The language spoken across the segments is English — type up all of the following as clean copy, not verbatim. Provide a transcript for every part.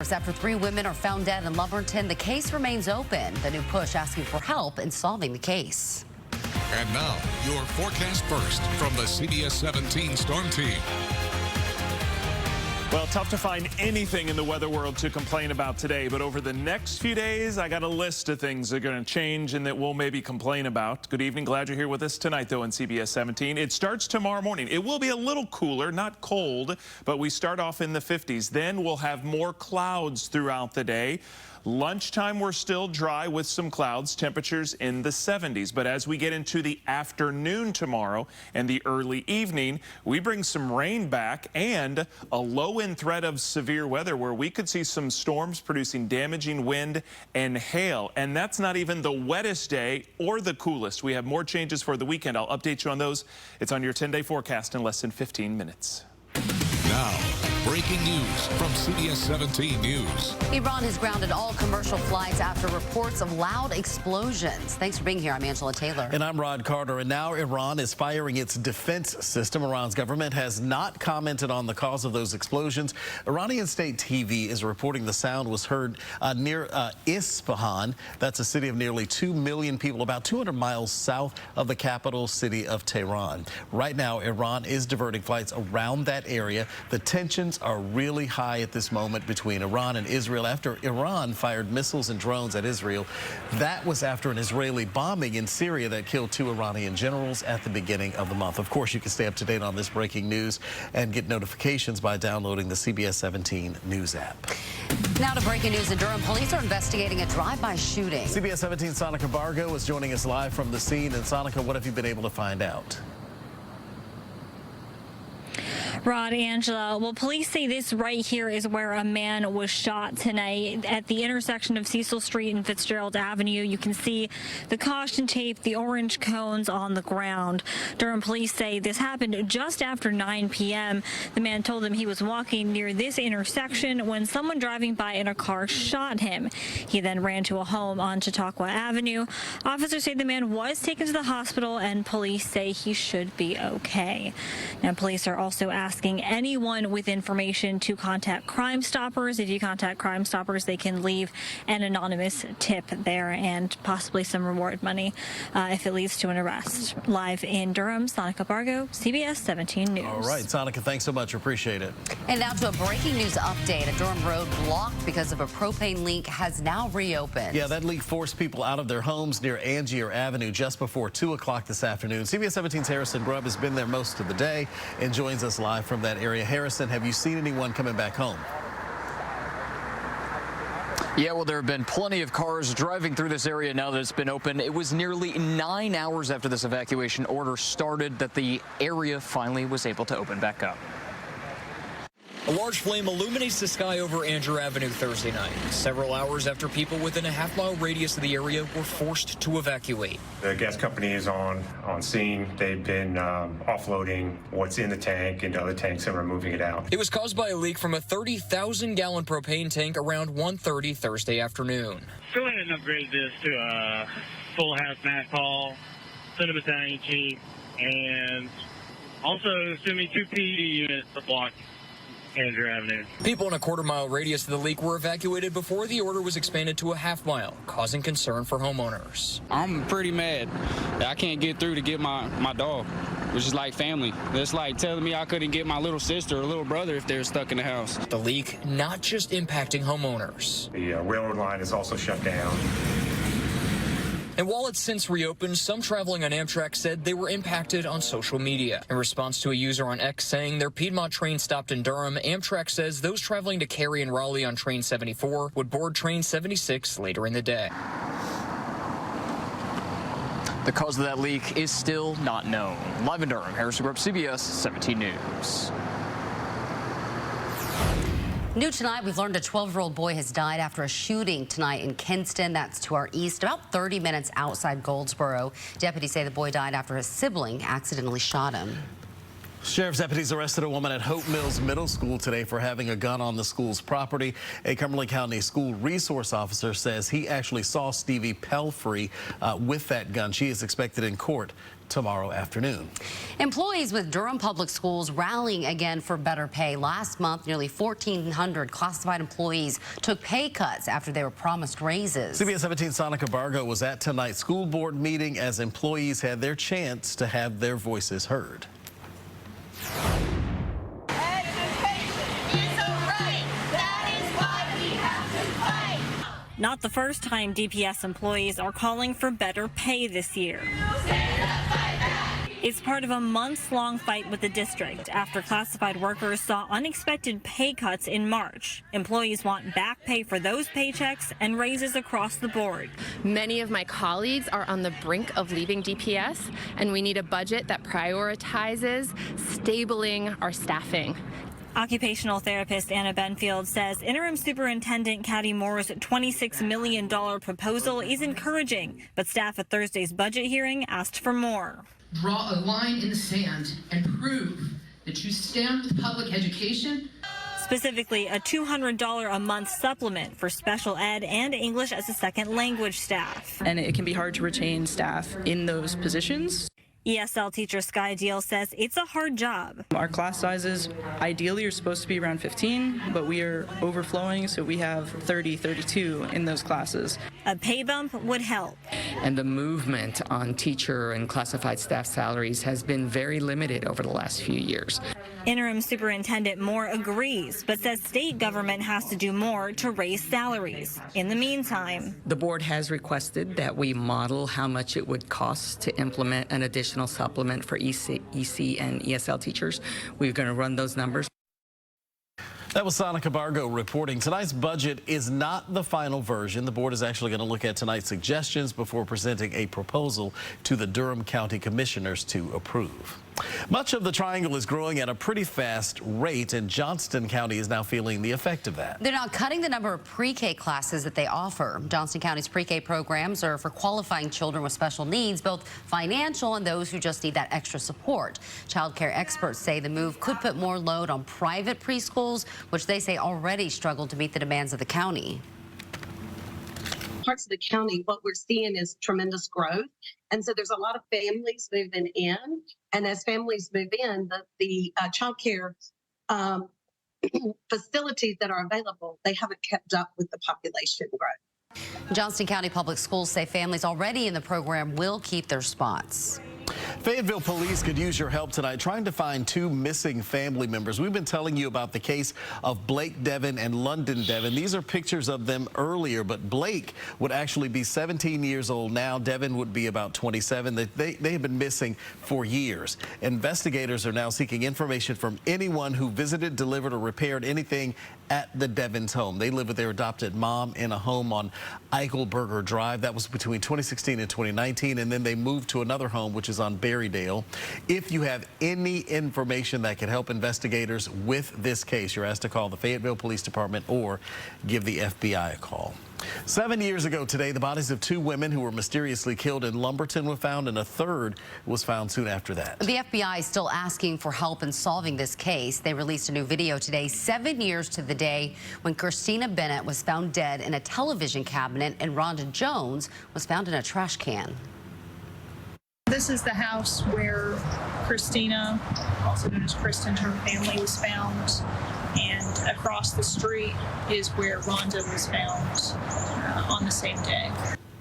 After 3 women are found dead in Lumberton, the case remains open. The new push asking for help in solving the case. And now, your forecast first from the CBS 17 Storm Team. Well, tough to find anything in the weather world to complain about today, but over the next few days, I got a list of things that are going to change and that we'll maybe complain about. Good evening. Glad you're here with us tonight, though, on CBS 17. It starts tomorrow morning. It will be a little cooler, not cold, but we start off in the 50s. Then we'll have more clouds throughout the day. Lunchtime, we're still dry with some clouds, temperatures in the 70s. But as we get into the afternoon tomorrow and the early evening, we bring some rain back and a low-end threat of severe weather where we could see some storms producing damaging wind and hail. And that's not even the wettest day or the coolest. We have more changes for the weekend. I'll update you on those. It's on your 10-day forecast in less than 15 minutes. Now, breaking news from CBS 17 News. Iran has grounded all commercial flights after reports of loud explosions. Thanks for being here. I'm Angela Taylor. And I'm Rod Carter. And now Iran is firing its defense system. Iran's government has not commented on the cause of those explosions. Iranian state TV is reporting the sound was heard near Isfahan. That's a city of nearly 2 million people, about 200 miles south of the capital city of Tehran. Right now, Iran is diverting flights around that area. The tensions are really high at this moment between Iran and Israel after Iran fired missiles and drones at Israel. That was after an Israeli bombing in Syria that killed 2 Iranian generals at the beginning of the month. Of course, you can stay up to date on this breaking news and get notifications by downloading the CBS 17 News app. Now to breaking news in Durham. Police are investigating a drive-by shooting. CBS 17 Sonica Bargo is joining us live from the scene. And Sonica, what have you been able to find out? Rod, Angela, well, police say this right here is where a man was shot tonight at the intersection of Cecil Street and Fitzgerald Avenue. You can see the caution tape, the orange cones on the ground. Durham police say this happened just after 9 p.m. The man told them he was walking near this intersection when someone driving by in a car shot him. He then ran to a home on Chautauqua Avenue. Officers say the man was taken to the hospital, and police say he should be okay. Now, police are also asking anyone with information to contact Crime Stoppers. If you contact Crime Stoppers, they can leave an anonymous tip there and possibly some reward money if it leads to an arrest. Live in Durham, Sonica Bargo, CBS 17 News. All right, Sonica, thanks so much. Appreciate it. And now to a breaking news update. A Durham road blocked because of a propane leak has now reopened. Yeah, that leak forced people out of their homes near Angier Avenue just before 2 o'clock this afternoon. CBS 17's Harrison Grubb has been there most of the day and joins us live from that area. Harrison, have you seen anyone coming back home? Yeah, well, there have been plenty of cars driving through this area now that it's been open. It was nearly 9 hours after this evacuation order started that the area finally was able to open back up. A large flame illuminates the sky over Andrew Avenue Thursday night, several hours after people within a half-mile radius of the area were forced to evacuate. The gas company is on scene. They've been offloading what's in the tank into other tanks and removing it out. It was caused by a leak from a 30,000-gallon propane tank around 1:30 Thursday afternoon. Go ahead and upgrade this to a full hazmat call, send a battalion chief, and also send me 2 PD units to block Andrew Avenue. People in a quarter-mile radius of the leak were evacuated before the order was expanded to a half-mile, causing concern for homeowners. I'm pretty mad that I can't get through to get my dog, which is like family. It's like telling me I couldn't get my little sister or little brother if they were stuck in the house. The leak not just impacting homeowners. The railroad line is also shut down. And while it's since reopened, some traveling on Amtrak said they were impacted on social media. In response to a user on X saying their Piedmont train stopped in Durham, Amtrak says those traveling to Cary and Raleigh on train 74 would board train 76 later in the day. The cause of that leak is still not known. Live in Durham, Harrison Grubb, CBS 17 News. New tonight, we've learned a 12-year-old boy has died after a shooting tonight in Kinston. That's to our east, about 30 minutes outside Goldsboro. Deputies say the boy died after his sibling accidentally shot him. Sheriff's deputies arrested a woman at Hope Mills Middle School today for having a gun on the school's property. A Cumberland County school resource officer says he actually saw Stevie Pelfrey with that gun. She is expected in court tomorrow afternoon. Employees with Durham Public Schools rallying again for better pay. Last month, nearly 1,400 classified employees took pay cuts after they were promised raises. CBS 17's Sonica Bargo was at tonight's school board meeting as employees had their chance to have their voices heard. Not the first time DPS employees are calling for better pay this year. It's part of a months-long fight with the district after classified workers saw unexpected pay cuts in March. Employees want back pay for those paychecks and raises across the board. Many of my colleagues are on the brink of leaving DPS, and we need a budget that prioritizes stabling our staffing. Occupational therapist Anna Benfield says interim superintendent Caddy Moore's $26 million proposal is encouraging, but staff at Thursday's budget hearing asked for more. Draw a line in the sand and prove that you stand with public education. Specifically, a $200 a month supplement for special ed and English as a second language staff. And it can be hard to retain staff in those positions. ESL teacher Sky Deal says it's a hard job. Our class sizes ideally are supposed to be around 15, but we are overflowing, so we have 30, 32 in those classes. A pay bump would help. And the movement on teacher and classified staff salaries has been very limited over the last few years. Interim Superintendent Moore agrees, but says state government has to do more to raise salaries. In the meantime, the board has requested that we model how much it would cost to implement an additional supplement for EC and ESL teachers. We're going to run those numbers. That was Sonica Bargo reporting. Tonight's budget is not the final version. The board is actually going to look at tonight's suggestions before presenting a proposal to the Durham County Commissioners to approve. Much of the Triangle is growing at a pretty fast rate, and Johnston County is now feeling the effect of that. They're now cutting the number of pre-K classes that they offer. Johnston County's pre-K programs are for qualifying children with special needs, both financial and those who just need that extra support. Child care experts say the move could put more load on private preschools, which they say already struggle to meet the demands of the county. Parts of the county, what we're seeing is tremendous growth. And so there's a lot of families moving in. And as families move in, the child care facilities that are available, they haven't kept up with the population growth. Johnston County Public Schools say families already in the program will keep their spots. Fayetteville police could use your help tonight trying to find two missing family members. We've been telling you about the case of Blake Devin and London Devin. These are pictures of them earlier, but Blake would actually be 17 years old now. Devin would be about 27. They have been missing for years. Investigators are now seeking information from anyone who visited, delivered, or repaired anything at the Devins' home. They live with their adopted mom in a home on Eichelberger Drive. That was between 2016 and 2019, and then they moved to another home, which is on Berrydale. If you have any information that can help investigators with this case, you're asked to call the Fayetteville Police Department or give the FBI a call. 7 years ago today, the bodies of two women who were mysteriously killed in Lumberton were found, and a third was found soon after that. The FBI is still asking for help in solving this case. They released a new video today, 7 years to the day when Christina Bennett was found dead in a television cabinet and Rhonda Jones was found in a trash can. This is the house where Christina, also known as Kristen, her family was found, and across the street is where Rhonda was found on the same day.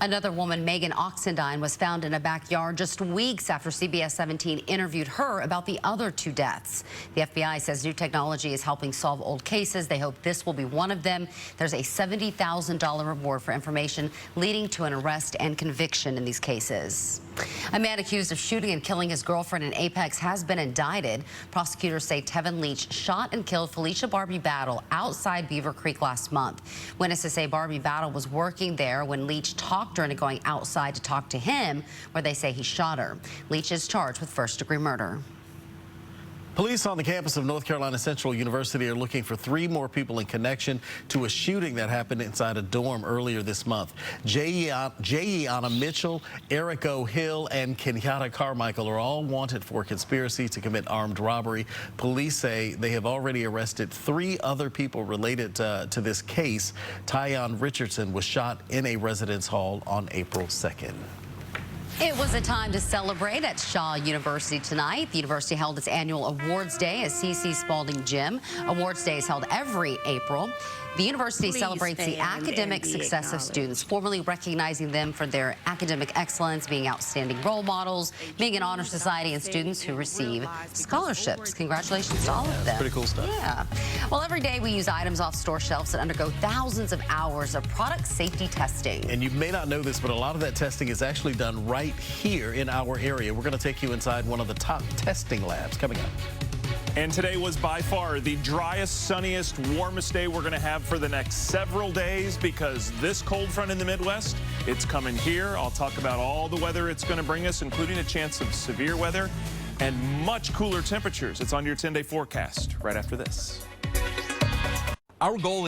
Another woman, Megan Oxendine, was found in a backyard just weeks after CBS 17 interviewed her about the other two deaths. The FBI says new technology is helping solve old cases. They hope this will be one of them. There's a $70,000 reward for information leading to an arrest and conviction in these cases. A man accused of shooting and killing his girlfriend in Apex has been indicted. Prosecutors say Tevin Leach shot and killed Felicia Barbie Battle outside Beaver Creek last month. Witnesses say Barbie Battle was working there when Leach talked her into going outside to talk to him, where they say he shot her. Leach is charged with first-degree murder. Police on the campus of North Carolina Central University are looking for 3 more people in connection to a shooting that happened inside a dorm earlier this month. Jayeana Mitchell, Eric O'Hill, and Kenyatta Carmichael are all wanted for conspiracy to commit armed robbery. Police say they have already arrested 3 other people related to this case. Tyon Richardson was shot in a residence hall on April 2nd. It was a time to celebrate at Shaw University tonight. The university held its annual Awards Day at C.C. Spalding Gym. Awards Day is held every April. The university celebrates the academic success of students, formally recognizing them for their academic excellence, being outstanding role models, being an honor society, and students who receive scholarships. Congratulations to all of them. Pretty cool stuff. Yeah. Well, every day we use items off store shelves that undergo thousands of hours of product safety testing. And you may not know this, but a lot of that testing is actually done right here in our area. We're going to take you inside one of the top testing labs coming up. And today was by far the driest, sunniest, warmest day we're going to have for the next several days because this cold front in the Midwest, it's coming here. I'll talk about all the weather it's going to bring us, including a chance of severe weather and much cooler temperatures. It's on your 10-day forecast right after this. Our goal